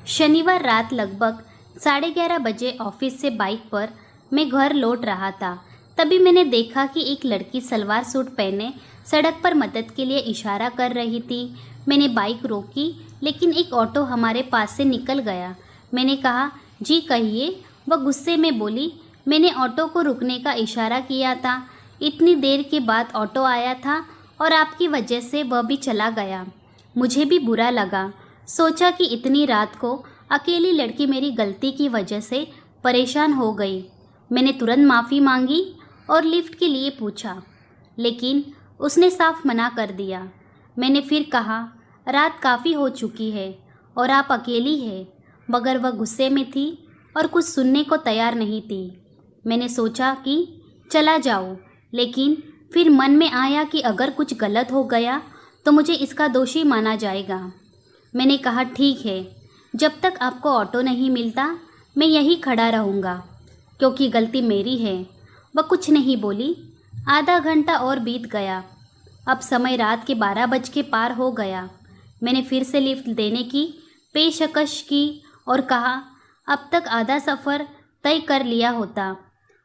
शनिवार रात लगभग 11:30 बजे ऑफिस से बाइक पर मैं घर लौट रहा था। तभी मैंने देखा कि एक लड़की सलवार सूट पहने सड़क पर मदद के लिए इशारा कर रही थी। मैंने बाइक रोकी, लेकिन एक ऑटो हमारे पास से निकल गया। मैंने कहा, जी कहिए। वह गुस्से में बोली, मैंने ऑटो को रुकने का इशारा किया था। इतनी देर के बाद ऑटो आया था और आपकी वजह से वह भी चला गया। मुझे भी बुरा लगा। सोचा कि इतनी रात को अकेली लड़की मेरी गलती की वजह से परेशान हो गई। मैंने तुरंत माफ़ी मांगी और लिफ्ट के लिए पूछा, लेकिन उसने साफ मना कर दिया। मैंने फिर कहा, रात काफ़ी हो चुकी है और आप अकेली हैं, मगर वह गुस्से में थी और कुछ सुनने को तैयार नहीं थी। मैंने सोचा कि चला जाऊँ, लेकिन फिर मन में आया कि अगर कुछ गलत हो गया तो मुझे इसका दोषी माना जाएगा। मैंने कहा, ठीक है, जब तक आपको ऑटो नहीं मिलता मैं यहीं खड़ा रहूँगा, क्योंकि गलती मेरी है। वह कुछ नहीं बोली। आधा घंटा और बीत गया। अब समय रात के 12 बज के पार हो गया। मैंने फिर से लिफ्ट देने की पेशकश की और कहा, अब तक आधा सफ़र तय कर लिया होता।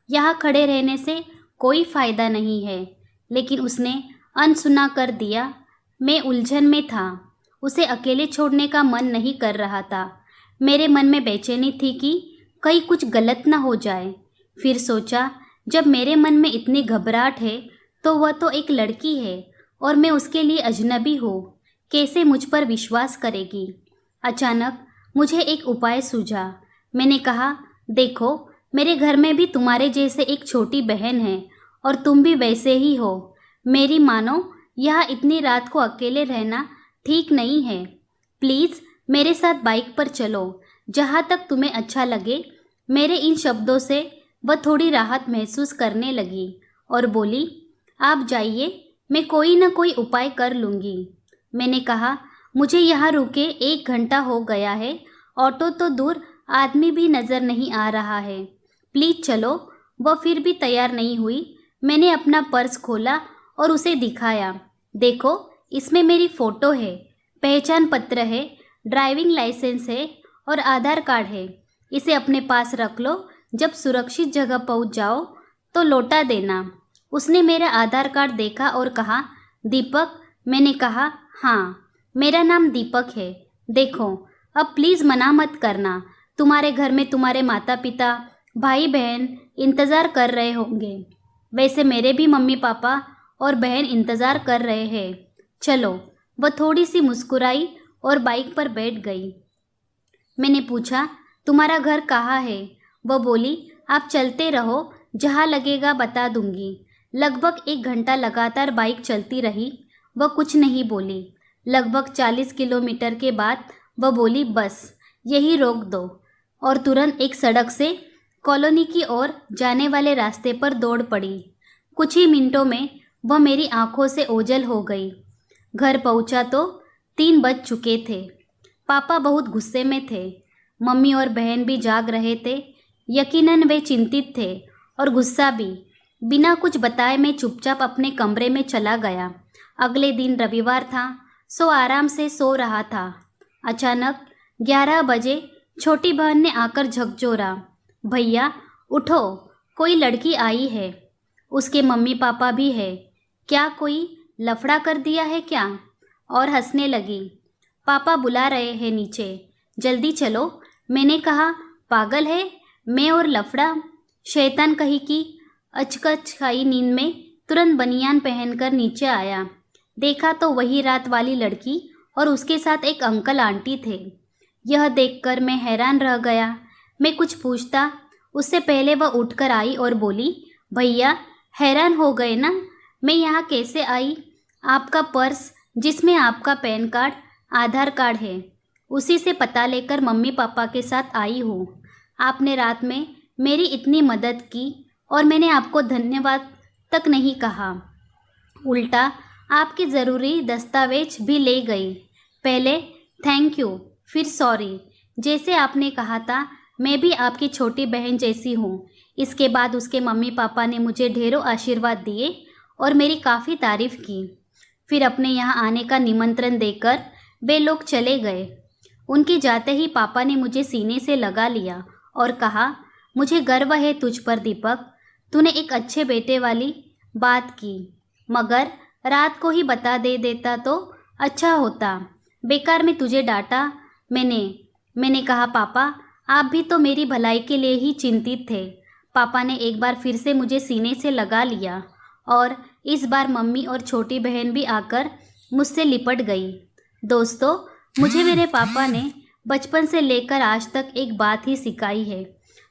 यहाँ खड़े रहने से कोई फ़ायदा नहीं है। लेकिन उसने अनसुना कर दिया। मैं उलझन में था। उसे अकेले छोड़ने का मन नहीं कर रहा था। मेरे मन में बेचैनी थी कि कहीं कुछ गलत ना हो जाए। फिर सोचा, जब मेरे मन में इतनी घबराहट है तो वह तो एक लड़की है और मैं उसके लिए अजनबी हूँ। कैसे मुझ पर विश्वास करेगी? अचानक मुझे एक उपाय सूझा। मैंने कहा, देखो, मेरे घर में भी तुम्हारे जैसे एक छोटी बहन है और तुम भी वैसे ही हो। मेरी मानो, यहाँ इतनी रात को अकेले रहना ठीक नहीं है। प्लीज़ मेरे साथ बाइक पर चलो, जहाँ तक तुम्हें अच्छा लगे। मेरे इन शब्दों से वह थोड़ी राहत महसूस करने लगी और बोली, आप जाइए, मैं कोई ना कोई उपाय कर लूँगी। मैंने कहा, मुझे यहाँ रुके 1 घंटा हो गया है। ऑटो तो दूर, आदमी भी नज़र नहीं आ रहा है। प्लीज़ चलो। वह फिर भी तैयार नहीं हुई। मैंने अपना पर्स खोला और उसे दिखाया। देखो, इसमें मेरी फ़ोटो है, पहचान पत्र है, ड्राइविंग लाइसेंस है और आधार कार्ड है। इसे अपने पास रख लो। जब सुरक्षित जगह पहुंच जाओ तो लौटा देना। उसने मेरा आधार कार्ड देखा और कहा, दीपक? मैंने कहा, हाँ, मेरा नाम दीपक है। देखो, अब प्लीज़ मना मत करना। तुम्हारे घर में तुम्हारे माता पिता, भाई बहन इंतज़ार कर रहे होंगे। वैसे मेरे भी मम्मी पापा और बहन इंतज़ार कर रहे हैं। चलो। वह थोड़ी सी मुस्कुराई और बाइक पर बैठ गई। मैंने पूछा, तुम्हारा घर कहाँ है? वह बोली, आप चलते रहो, जहाँ लगेगा बता दूंगी। लगभग 1 घंटा लगातार बाइक चलती रही। वह कुछ नहीं बोली। लगभग 40 किलोमीटर के बाद वह बोली, बस यही रोक दो, और तुरंत एक सड़क से कॉलोनी की ओर जाने वाले रास्ते पर दौड़ पड़ी। कुछ ही मिनटों में वह मेरी आंखों से ओझल हो गई। घर पहुंचा तो 3 बज चुके थे। पापा बहुत गुस्से में थे। मम्मी और बहन भी जाग रहे थे। यकीनन वे चिंतित थे और गुस्सा भी। बिना कुछ बताए मैं चुपचाप अपने कमरे में चला गया। अगले दिन रविवार था, सो आराम से सो रहा था। अचानक 11 बजे छोटी बहन ने आकर झकझोरा, भैया उठो, कोई लड़की आई है। उसके मम्मी पापा भी है। क्या कोई लफड़ा कर दिया है क्या? और हंसने लगी। पापा बुला रहे हैं नीचे, जल्दी चलो। मैंने कहा, पागल है मैं और लफड़ा? शैतान कही की। अचकचाई नींद में तुरंत बनियान पहनकर नीचे आया। देखा तो वही रात वाली लड़की और उसके साथ एक अंकल आंटी थे। यह देखकर मैं हैरान रह गया। मैं कुछ पूछता उससे पहले वह उठकर आई और बोली, भैया हैरान हो गए ना, मैं यहाँ कैसे आई? आपका पर्स, जिसमें आपका पैन कार्ड, आधार कार्ड है, उसी से पता लेकर मम्मी पापा के साथ आई हूँ। आपने रात में मेरी इतनी मदद की और मैंने आपको धन्यवाद तक नहीं कहा। उल्टा आपके ज़रूरी दस्तावेज भी ले गई। पहले थैंक यू, फिर सॉरी। जैसे आपने कहा था, मैं भी आपकी छोटी बहन जैसी हूँ। इसके बाद उसके मम्मी पापा ने मुझे ढेरों आशीर्वाद दिए और मेरी काफ़ी तारीफ़ की। फिर अपने यहाँ आने का निमंत्रण देकर वे लोग चले गए। उनके जाते ही पापा ने मुझे सीने से लगा लिया और कहा, मुझे गर्व है तुझ पर दीपक, तूने एक अच्छे बेटे वाली बात की, मगर रात को ही बता दे देता तो अच्छा होता। बेकार में तुझे डांटा मैंने कहा, पापा आप भी तो मेरी भलाई के लिए ही चिंतित थे। पापा ने एक बार फिर से मुझे सीने से लगा लिया और इस बार मम्मी और छोटी बहन भी आकर मुझसे लिपट गई। दोस्तों, मुझे मेरे पापा ने बचपन से लेकर आज तक एक बात ही सिखाई है,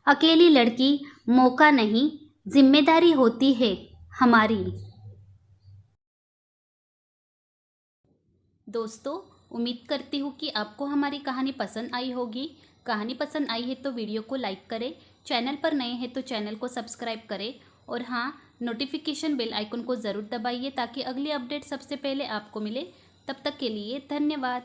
अकेली लड़की मौका नहीं, जिम्मेदारी होती है हमारी। दोस्तों, उम्मीद करती हूँ कि आपको हमारी कहानी पसंद आई होगी। कहानी पसंद आई है तो वीडियो को लाइक करें, चैनल पर नए हैं तो चैनल को सब्सक्राइब करें और हाँ, नोटिफिकेशन बेल आइकन को ज़रूर दबाइए ताकि अगली अपडेट सबसे पहले आपको मिले। तब तक के लिए धन्यवाद।